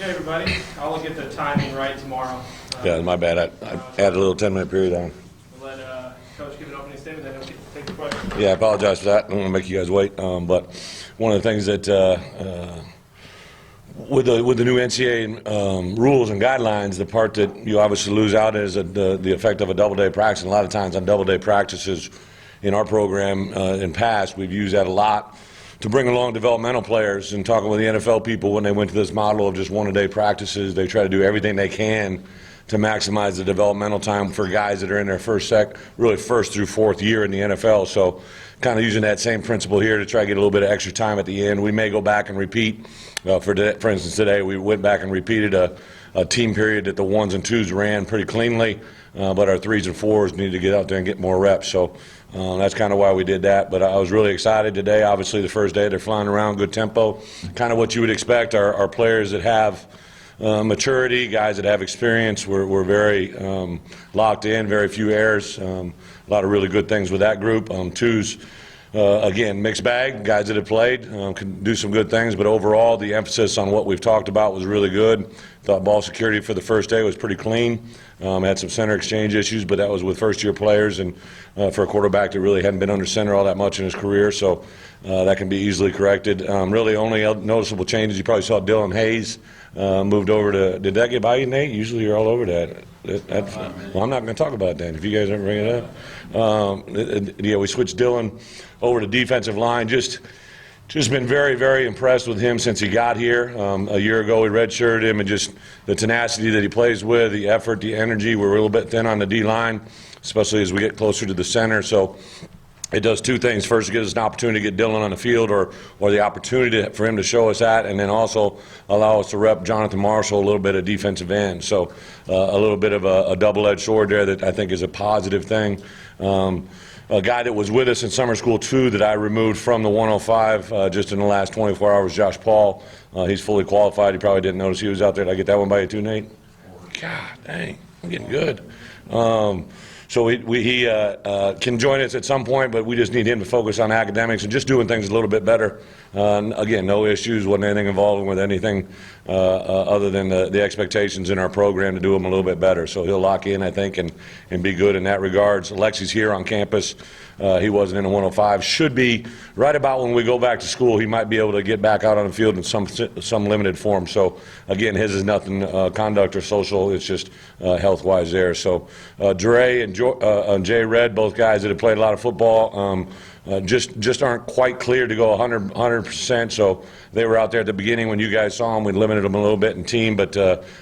Okay, everybody. I'll get the timing right tomorrow. Yeah, my bad. I added a little 10-minute period on. We'll let Coach give an opening statement, then he'll take the question. Yeah, I apologize for that. I don't want to make you guys wait. But one of the things that with the new NCAA rules and guidelines, the part that you obviously lose out is the effect of a double-day practice. And a lot of times on double-day practices in our program in past, we've used that a lot to bring along developmental players. And talking with the NFL people, when they went to this model of just one-a-day practices, they try to do everything they can to maximize the developmental time for guys that are in their first through fourth year in the NFL. So kind of using that same principle here to try to get a little bit of extra time at the end. We may go back and repeat. For instance, today we went back and repeated a team period that the ones and twos ran pretty cleanly, but our threes and fours needed to get out there and get more reps. So that's kind of why we did that. But I was really excited today. Obviously, the first day they're flying around, good tempo, kind of what you would expect. Our players that have maturity, guys that have experience, we're very locked in, very few errors, a lot of really good things with that group. Twos, again, mixed bag, guys that have played can do some good things, but overall the emphasis on what we've talked about was really good. Thought ball security for the first day was pretty clean. Had some center exchange issues, but that was with first-year players and for a quarterback that really hadn't been under center all that much in his career, so that can be easily corrected. Really only noticeable changes, you probably saw Dylan Hayes moved over to, did that get by you, Nate? Usually you're all over that. Well, I'm not going to talk about that if you guys don't bring it up. Yeah, we switched Dylan over to defensive line. Just been very, very impressed with him since he got here. A year ago we redshirted him, and just the tenacity that he plays with, the effort, the energy. We're a little bit thin on the D-line, especially as we get closer to the center. So it does two things. First, it gives us an opportunity to get Dylan on the field, or the opportunity for him to show us that, and then also allow us to rep Jonathan Marshall a little bit of defensive end. So a little bit of a double-edged sword there that I think is a positive thing. A guy that was with us in summer school, too, that I removed from the 105 just in the last 24 hours, Josh Paul. He's fully qualified. You probably didn't notice he was out there. Did I get that one by you, too, Nate? God, dang, I'm getting good. So he can join us at some point, but we just need him to focus on academics and just doing things a little bit better. Again, no issues, wasn't anything involved with anything other than the expectations in our program to do them a little bit better. So he'll lock in, I think, and be good in that regards. Alexi's here on campus. He wasn't in the 105. Should be right about when we go back to school. He might be able to get back out on the field in some limited form. So again, his is nothing conduct or social. It's just health-wise there. So Dre and Jay Red, both guys that have played a lot of football, just aren't quite clear to go 100%. So they were out there at the beginning when you guys saw them. We limited them a little bit in team, but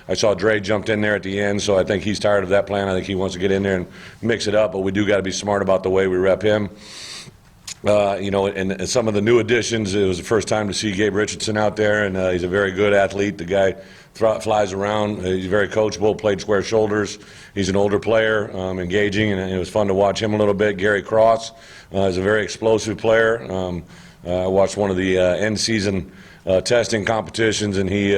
I saw Dre jumped in there at the end, so I think he's tired of that plan. I think he wants to get in there and mix it up, but we do got to be smart about the way we rep him. And some of the new additions, it was the first time to see Gabe Richardson out there, and he's a very good athlete. The guy flies around. He's very coachable, played square shoulders. He's an older player, engaging, and it was fun to watch him a little bit. Gary Cross is a very explosive player. I watched one of the end-season testing competitions, and he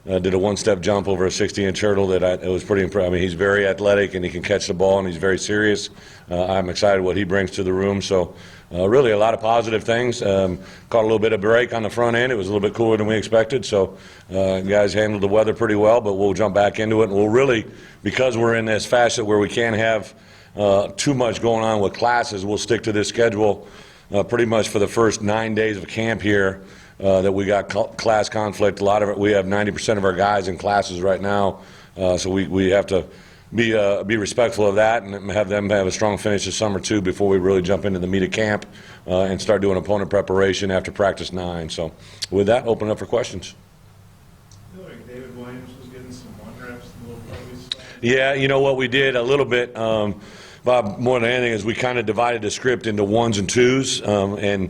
did a one-step jump over a 60-inch hurdle it was pretty impressive. I mean, he's very athletic, and he can catch the ball, and he's very serious. I'm excited what he brings to the room. So really a lot of positive things. Caught a little bit of break on the front end. It was a little bit cooler than we expected. So guys handled the weather pretty well, but we'll jump back into it. And we'll really, because we're in this facet where we can't have too much going on with classes, we'll stick to this schedule pretty much for the first 9 days of camp here. That we got class conflict. A lot of it, we have 90% of our guys in classes right now, so we have to be respectful of that and have them have a strong finish this summer too before we really jump into the meat of camp and start doing opponent preparation after practice 9. So with that, open it up for questions. I feel like David Williams was getting some one reps in the little plays. Yeah, you know what we did a little bit. Bob, more than anything, is we kind of divided the script into ones and twos, and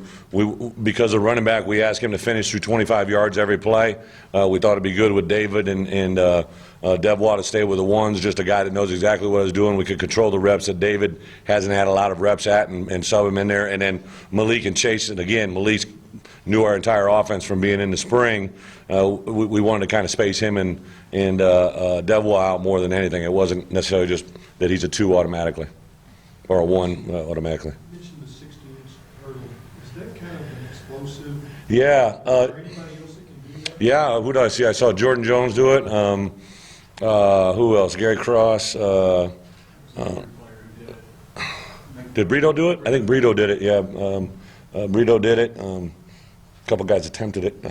because of running back, we asked him to finish through 25 yards every play. We thought it'd be good with David and Devwa to stay with the ones, just a guy that knows exactly what he's doing. We could control the reps that David hasn't had a lot of reps at and sub him in there. And then Malik and Chase, and again, Malik knew our entire offense from being in the spring. We wanted to kind of space him and Devwa out more than anything. It wasn't necessarily just that he's a 2 automatically. Or a 1 automatically. You mentioned the 60-inch hurdle. Is that kind of an explosive? Yeah. Is there anybody else that can do that? Yeah, who did I see? I saw Jordan Jones do it. Who else? Gary Cross. Did Brito do it? I think Brito did it, yeah. Brito did it. A couple guys attempted it.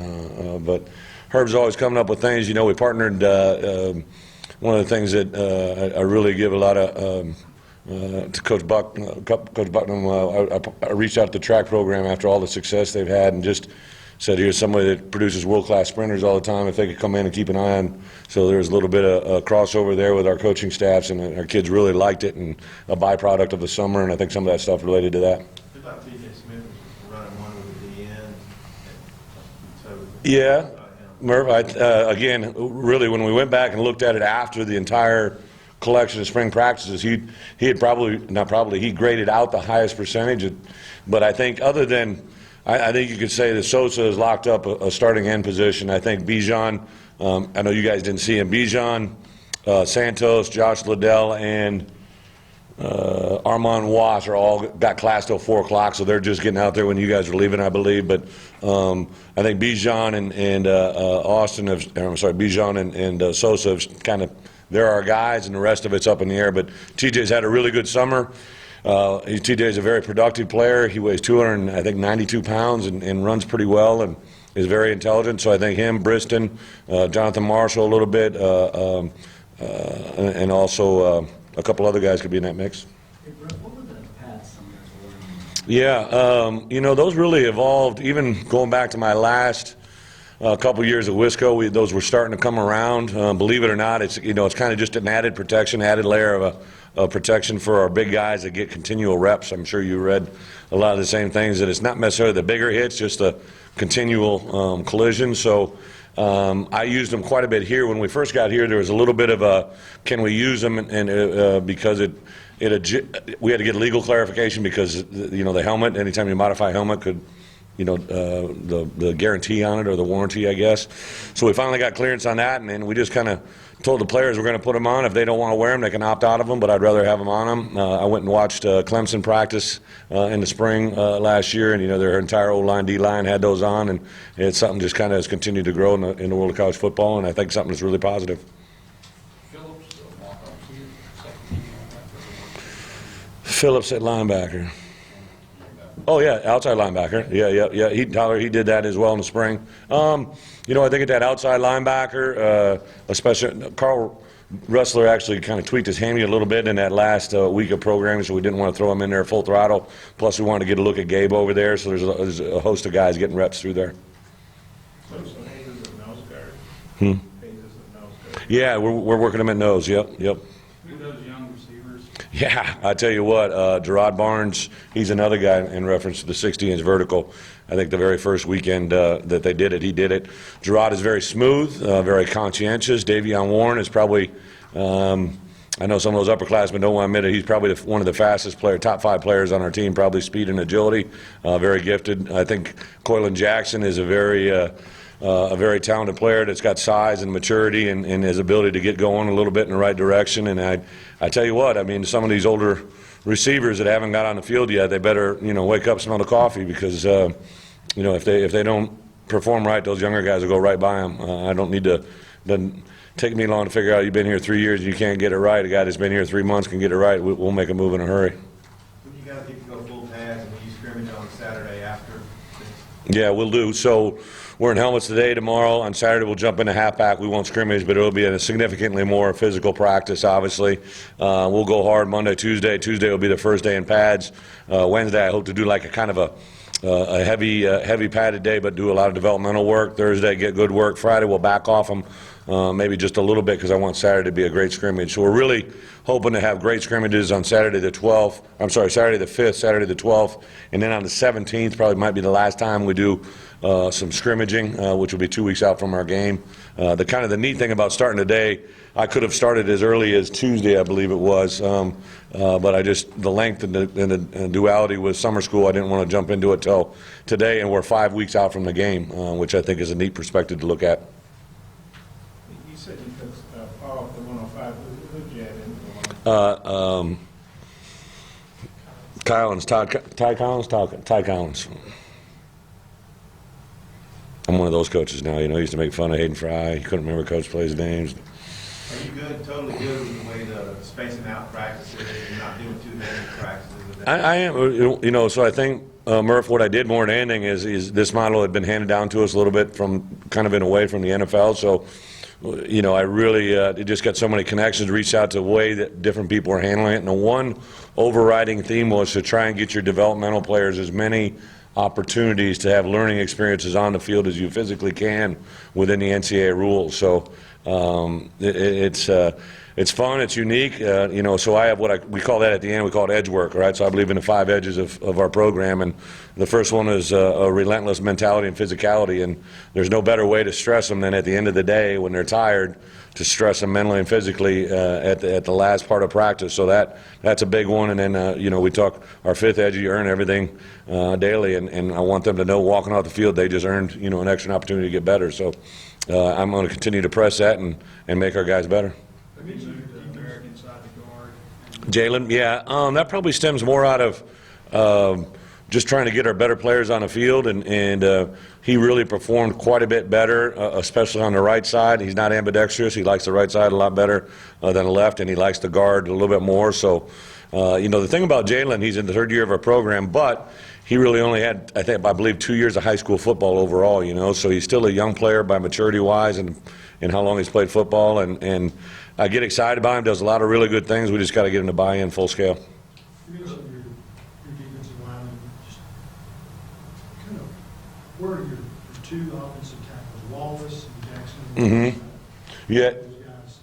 But Herb's always coming up with things. You know, we partnered. One of the things that I really give a lot of to Coach Buck, Coach Bucknam, I reached out to the track program after all the success they've had and just said, here's somebody that produces world-class sprinters all the time, if they could come in and keep an eye on. So there's a little bit of crossover there with our coaching staffs, and our kids really liked it, and a byproduct of the summer, and I think some of that stuff related to that. I thought T.J. Smith was running one with the DN. So Yeah, Murph, again, really, when we went back and looked at it after the entire collection of spring practices, he had he graded out the highest percentage. But I think other than, I think you could say that Sosa has locked up a starting end position. I think Bijan, I know you guys didn't see him, Bijan, Santos, Josh Liddell, and Armand Wass are all got class till 4 o'clock, so they're just getting out there when you guys are leaving, I believe. But I think Bijan and Austin have, Bijan and Sosa have kind of, they're our guys, and the rest of it's up in the air. But TJ's had a really good summer. TJ's a very productive player. He weighs 292 pounds and runs pretty well and is very intelligent. So I think him, Briston, Jonathan Marshall a little bit, and also a couple other guys could be in that mix. Hey, Brett, what were the pads some guys were wearing? Yeah, you know, those really evolved. Even going back to my last couple years at Wisco, those were starting to come around. Believe it or not, it's kind of just an added protection, added layer of protection for our big guys that get continual reps. I'm sure you read a lot of the same things, that it's not necessarily the bigger hits, just the continual collision. So I used them quite a bit here. When we first got here, there was a little bit of a, can we use them, and because we had to get legal clarification because, the helmet, anytime you modify a helmet could, the guarantee on it, or the warranty, I guess. So we finally got clearance on that, and then we just kind of told the players we're going to put them on. If they don't want to wear them, they can opt out of them, but I'd rather have them on them. I went and watched Clemson practice in the spring last year, and their entire O-line, D-line had those on, and it's something just kind of has continued to grow in the world of college football, and I think something that's really positive. Phillips at linebacker. Oh yeah, outside linebacker. Yeah. Tyler, he did that as well in the spring. I think at that outside linebacker, especially Carl Ressler actually kind of tweaked his hammy a little bit in that last week of programming, so we didn't want to throw him in there full throttle. Plus, we wanted to get a look at Gabe over there, so there's a host of guys getting reps through there. So Hayes is a nose guard. Hmm. Hayes is a nose guard. Yeah, we're working him at nose. Yep. Who are those young receivers? Yeah, I tell you what, Gerard Barnes, he's another guy in reference to the 60-inch vertical. I think the very first weekend that they did it, he did it. Gerard is very smooth, very conscientious. Davion Warren is probably, I know some of those upperclassmen don't want to admit it, he's probably one of the fastest top 5 players on our team, probably speed and agility, very gifted. I think Coylan Jackson is a very talented player that's got size and maturity and his ability to get going a little bit in the right direction. And I tell you what, I mean, some of these older receivers that haven't got on the field yet, they better, wake up, smell the coffee, because, if they don't perform right, those younger guys will go right by them. I don't need to, doesn't take me long to figure out you've been here 3 years and you can't get it right. A guy that's been here 3 months can get it right. We'll make a move in a hurry. When you guys get to go full pads and when you scrimmage on Saturday after? Yeah, we'll do. So we're in helmets today, tomorrow. On Saturday, we'll jump into halfback. We won't scrimmage, but it'll be a significantly more physical practice, obviously. We'll go hard Monday, Tuesday. Tuesday will be the first day in pads. Wednesday, I hope to do like a kind of a heavy padded day, but do a lot of developmental work. Thursday, get good work. Friday, we'll back off them maybe just a little bit, because I want Saturday to be a great scrimmage. So we're really hoping to have great scrimmages on Saturday the 5th, Saturday the 12th, and then on the 17th, probably might be the last time we do some scrimmaging, which will be 2 weeks out from our game. The neat thing about starting today, I could have started as early as Tuesday, I believe it was, but the length and the duality with summer school, I didn't want to jump into it till today, and we're 5 weeks out from the game, which I think is a neat perspective to look at. You said you took Paul off the 105. Who'd you add into the 105? Ty Collins. I'm one of those coaches now. You know, I used to make fun of Hayden Fry. He couldn't remember coach plays' names. Are you good, totally good with the way the spacing out practices and not doing too many practices? I am, you know, so I think, Murph, what I did more than anything is this model had been handed down to us a little bit from, kind of in a way from the NFL, so, you know, I really it just got so many connections, reached out to the way that different people are handling it, and the one overriding theme was to try and get your developmental players as many opportunities to have learning experiences on the field as you physically can within the NCAA rules. So it's fun, it's unique, you know, so I have we call that at the end, we call it edge work, right? So I believe in the 5 edges of our program, and the first one is a relentless mentality and physicality, and there's no better way to stress them than at the end of the day when they're tired to stress them mentally and physically at the last part of practice. So that's a big one, and then, you know, we talk our 5th edge, you earn everything daily, and I want them to know walking off the field they just earned, you know, an extra opportunity to get better. So I'm going to continue to press that and make our guys better. Jalen, yeah, that probably stems more out of just trying to get our better players on the field, and he really performed quite a bit better, especially on the right side. He's not ambidextrous. He likes the right side a lot better than the left, and he likes the guard a little bit more. So, you know, the thing about Jalen, he's in the 3rd year of our program, but he really only had, I believe 2 years of high school football overall, you know, so he's still a young player by maturity-wise and how long he's played football, and I get excited about him, does a lot of really good things. We just got to get him to buy in full scale. Your defensive linemen, just kind of, where are your 2 offensive tackles, Wallace and Jackson? Yeah,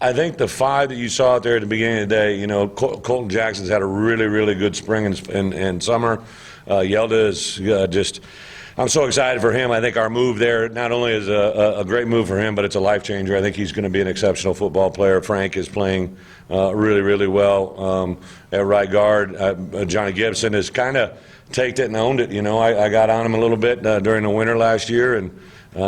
I think the 5 that you saw out there at the beginning of the day, you know, Colton Jackson's had a really, really good spring and summer. Yelda is just, I'm so excited for him. I think our move there not only is a great move for him, but it's a life changer. I think he's going to be an exceptional football player. Frank is playing really, really well at right guard. Johnny Gibson has kind of taken it and owned it. You know, I got on him a little bit during the winter last year, and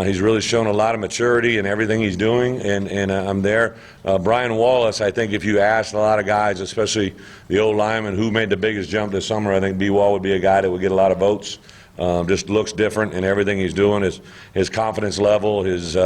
he's really shown a lot of maturity in everything he's doing, and I'm there. Brian Wallace, I think if you asked a lot of guys, especially the old linemen, who made the biggest jump this summer, I think B-Wall would be a guy that would get a lot of votes. Just looks different in everything he's doing, his confidence level, his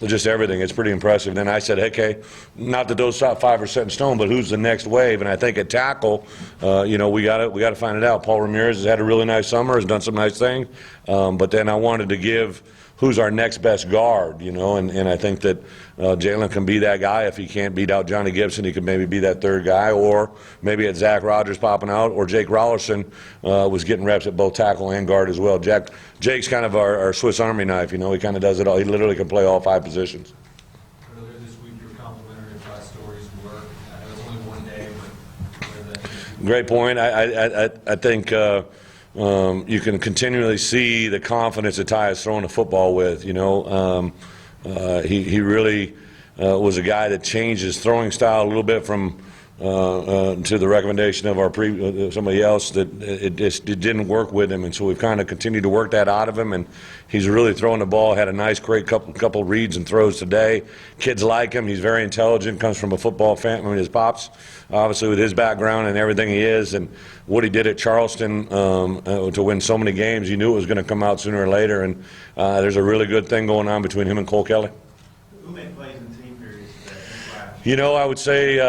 just everything. It's pretty impressive. Then I said, okay, not that those top 5 are set in stone, but who's the next wave? And I think at tackle, you know, we got to find it out. Paul Ramirez has had a really nice summer, has done some nice things, but then I wanted to give who's our next best guard, you know, and I think that Jalen can be that guy. If he can't beat out Johnny Gibson, he could maybe be that 3rd guy, or maybe it's Zach Rogers popping out, or Jake Rollerson was getting reps at both tackle and guard as well. Jake's kind of our Swiss Army knife, you know, he kind of does it all. He literally can play all 5 positions. Earlier this week, you were complimentary of Bryce Story's work. I know it's only one day, but where that. Great point. I think you can continually see the confidence that Ty is throwing the football with. You know, he really was a guy that changed his throwing style a little bit from to the recommendation of our somebody else that it didn't work with him, and so we've kind of continued to work that out of him, and he's really throwing the ball. Had a nice, great couple reads and throws today. Kids like him. He's very intelligent. Comes from a football family. I mean, his pops, obviously, with his background and everything he is, and what he did at Charleston to win so many games. You knew it was going to come out sooner or later, and there's a really good thing going on between him and Cole Kelly. Who made plays in team periods today? You know, I would say, you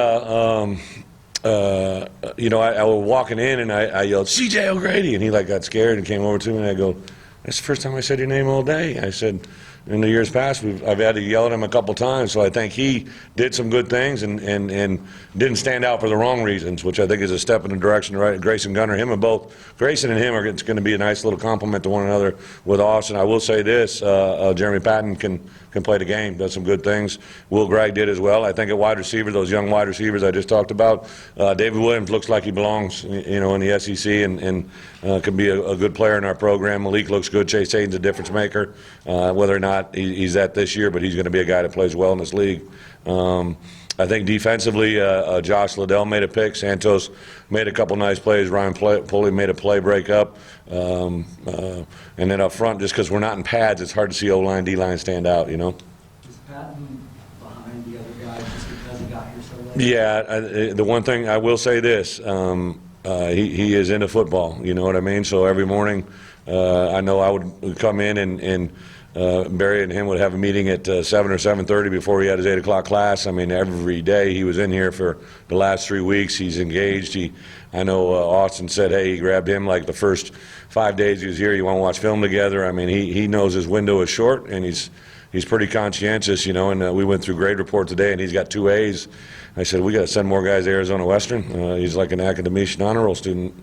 know, I was walking in and I yelled, C.J. O'Grady, and he like got scared and came over to me, and I go, that's the first time I said your name all day. I said, in the years past, I've had to yell at him a couple times, so I think he did some good things and didn't stand out for the wrong reasons, which I think is a step in the direction right. Grayson Gunner, Grayson and him are going to be a nice little compliment to one another with Austin. I will say this, Jeremy Patton can play the game, does some good things. Will Gregg did as well. I think at wide receiver, those young wide receivers I just talked about, David Williams looks like he belongs, you know, in the SEC and can be a good player in our program. Malik looks good. Chase Hayden's a difference maker, whether or not he's at this year, but he's going to be a guy that plays well in this league. I think defensively, Josh Liddell made a pick. Santos made a couple nice plays. Ryan Pulley made a play break up. And then up front, just because we're not in pads, it's hard to see O-line, D-line stand out, you know. Is Patton behind the other guy just because he got here so late? Yeah, the one thing I will say this, he is into football, you know what I mean? So every morning, I know I would come in and Barry and him would have a meeting at 7 or 7:30 before he had his 8 o'clock class. I mean, every day he was in here for the last 3 weeks. He's engaged. I know Austin said, hey, he grabbed him like the first 5 days he was here. You want to watch film together? I mean, he knows his window is short, and he's pretty conscientious, you know, and we went through grade report today, and he's got 2 A's. I said, we got to send more guys to Arizona Western. He's like an academician honor roll student.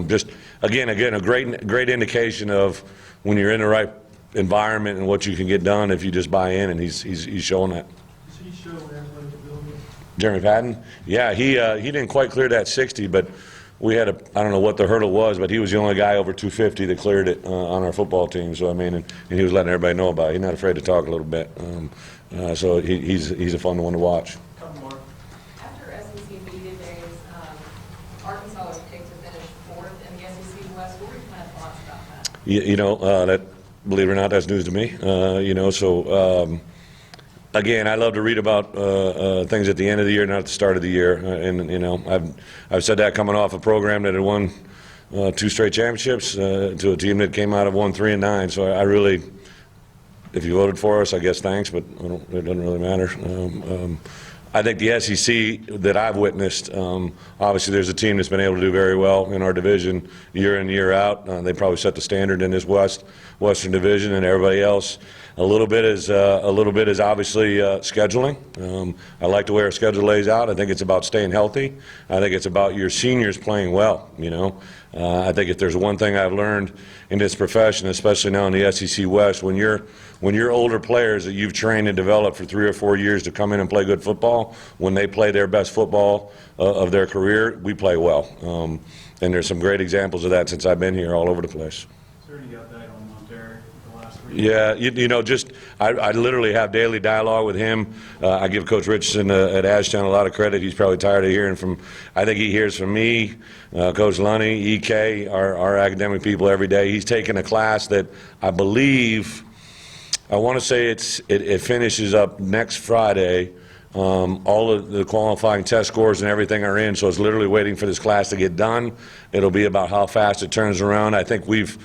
Just, again, a great indication of when you're in the right environment and what you can get done if you just buy in, and he's showing that. Does he show athletic ability? Jeremy Patton? Yeah, he didn't quite clear that 60, but we had I don't know what the hurdle was, but he was the only guy over 250 that cleared it on our football team. So, I mean, and he was letting everybody know about it. He's not afraid to talk a little bit. So he's a fun one to watch. Couple more. After SEC media days, Arkansas was picked to finish 4th in the SEC West. What were your kind of thoughts about that? You know, that, believe it or not, that's news to me. You know, so again, I love to read about things at the end of the year, not at the start of the year. And you know, I've said that coming off a program that had won 2 straight championships to a team that came out of 1, 3, and 9. So I really, if you voted for us, I guess thanks, but it doesn't really matter. I think the SEC that I've witnessed, obviously there's a team that's been able to do very well in our division year in, year out. They probably set the standard in this Western Division, and everybody else. A little bit is obviously scheduling. I like the way our schedule lays out. I think it's about staying healthy. I think it's about your seniors playing well. You know, I think if there's one thing I've learned in this profession, especially now in the SEC West, when you're older players that you've trained and developed for 3 or 4 years to come in and play good football, when they play their best football of their career, we play well. And there's some great examples of that since I've been here all over the place. Is there any update on Monterey the last 3 Yeah, you know, just I literally have daily dialogue with him. I give Coach Richardson at Ashtown a lot of credit. He's probably tired of hearing from, I think he hears from me, Coach Lunny, EK, our academic people every day. He's taken a class that I believe, I want to say it finishes up next Friday. All of the qualifying test scores and everything are in, so it's literally waiting for this class to get done. It'll be about how fast it turns around. I think we've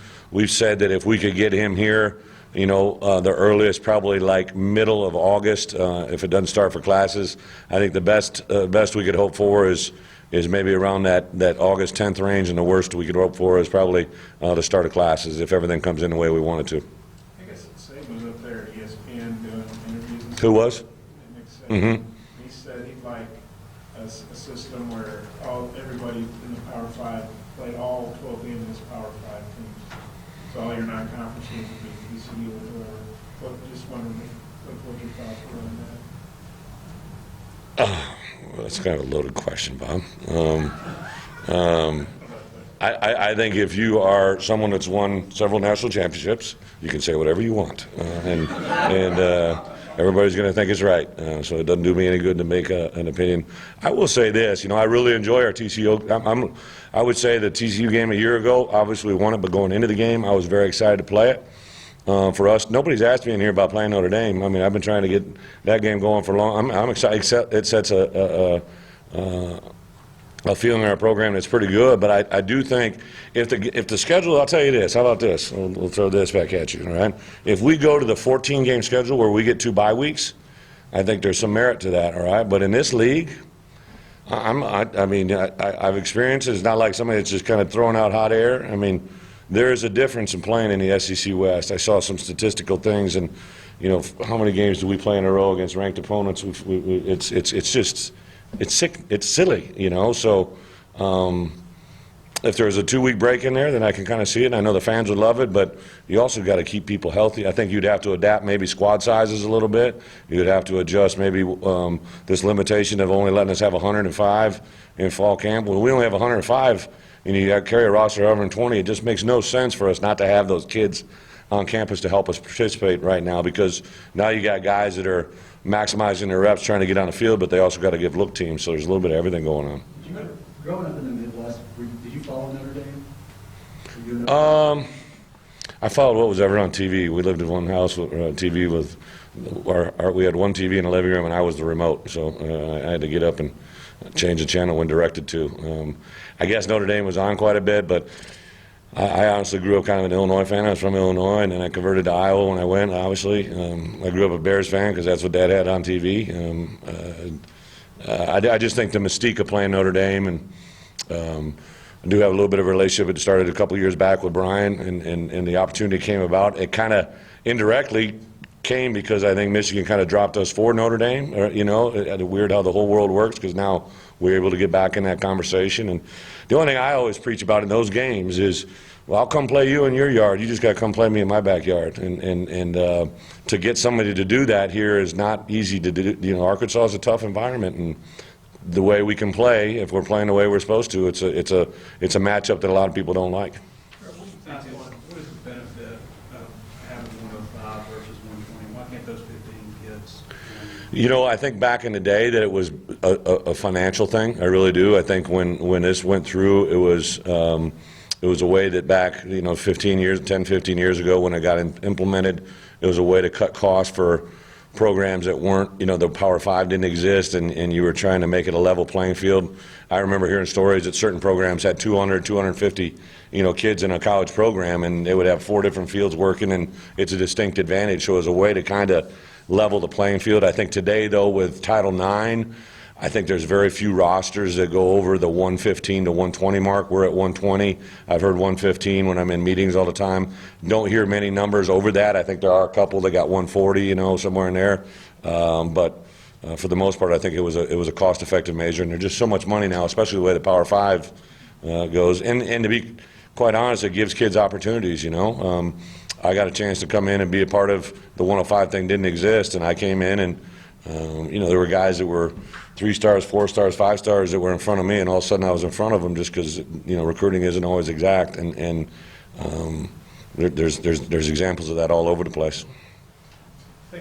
said that if we could get him here, you know, the earliest probably like middle of August, if it doesn't start for classes. I think the best we could hope for is maybe around that August 10th range, and the worst we could hope for is probably the start of classes if everything comes in the way we want it to. I guess Saban was up there at ESPN doing interviews. Who was? Mm-hmm. He said he'd like a system where everybody in the Power 5 played all 12 games in his Power 5 teams. So all your non-conference games would be TCU or whoever. Just wondering what your thoughts were on that. Well, that's kind of a loaded question, Bob. I think if you are someone that's won several national championships, you can say whatever you want, and everybody's going to think it's right. So it doesn't do me any good to make an opinion. I will say this, you know, I really enjoy our TCU. I would say the TCU game a year ago, obviously we won it, but going into the game, I was very excited to play it. For us, nobody's asked me in here about playing Notre Dame. I mean, I've been trying to get that game going for long. I'm excited. It sets a feeling in our program that's pretty good. But I do think if the schedule, I'll tell you this. How about this? We'll throw this back at you. All right. If we go to the 14-game schedule where we get 2 bye weeks, I think there's some merit to that. All right. But in this league, I've experienced it. It's not like somebody that's just kind of throwing out hot air. I mean, there is a difference in playing in the SEC West. I saw some statistical things, and you know, how many games do we play in a row against ranked opponents? It's just sick. It's silly, you know. So if there's a 2-week break in there, then I can kind of see it. And I know the fans would love it, but you also got to keep people healthy. I think you'd have to adapt maybe squad sizes a little bit. You'd have to adjust maybe this limitation of only letting us have 105 in fall camp. Well, we only have 105. And you got to carry a roster of 120. It just makes no sense for us not to have those kids on campus to help us participate right now, because now you got guys that are maximizing their reps trying to get on the field, but they also got to give look teams. So there's a little bit of everything going on. Growing up in the Midwest, did you follow Notre Dame? I followed what was ever on TV. We lived in one house with TV with we had one TV in the living room, and I was the remote. So I had to get up and change the channel when directed to. I guess Notre Dame was on quite a bit, but I honestly grew up kind of an Illinois fan. I was from Illinois, and then I converted to Iowa when I went, obviously. I grew up a Bears fan because that's what Dad had on TV. I just think the mystique of playing Notre Dame, and I do have a little bit of a relationship. It started a couple years back with Brian, and the opportunity came about. It kind of indirectly came because I think Michigan kind of dropped us for Notre Dame. It's weird how the whole world works, because now we're able to get back in that conversation. And the only thing I always preach about in those games is, well, I'll come play you in your yard. You just got to come play me in my backyard. And to get somebody to do that here is not easy to do. Arkansas is a tough environment, and the way we can play, if we're playing the way we're supposed to, it's a matchup that a lot of people don't like. What is the benefit of having 105 versus 120? Why can't those 15 kids? I think back in the day that it was a financial thing. I really do. I think when this went through, it was a way that back, 10, 15 years ago when it got implemented, it was a way to cut costs for programs that weren't, the Power 5 didn't exist, and you were trying to make it a level playing field. I remember hearing stories that certain programs had 200, 250, kids in a college program, and they would have 4 different fields working, and it's a distinct advantage. So it was a way to kind of level the playing field. I think today, though, with Title IX, I think there's very few rosters that go over the 115 to 120 mark. We're at 120. I've heard 115 when I'm in meetings all the time. Don't hear many numbers over that. I think there are a couple that got 140, somewhere in there. But for the most part, I think it was a cost-effective measure. And there's just so much money now, especially the way the Power 5 goes. And to be quite honest, it gives kids opportunities. I got a chance to come in and be a part of the 105 thing. Didn't exist, and I came in and there were guys that were 3 stars, 4 stars, 5 stars that were in front of me, and all of a sudden I was in front of them just because recruiting isn't always exact, and there's examples of that all over the place.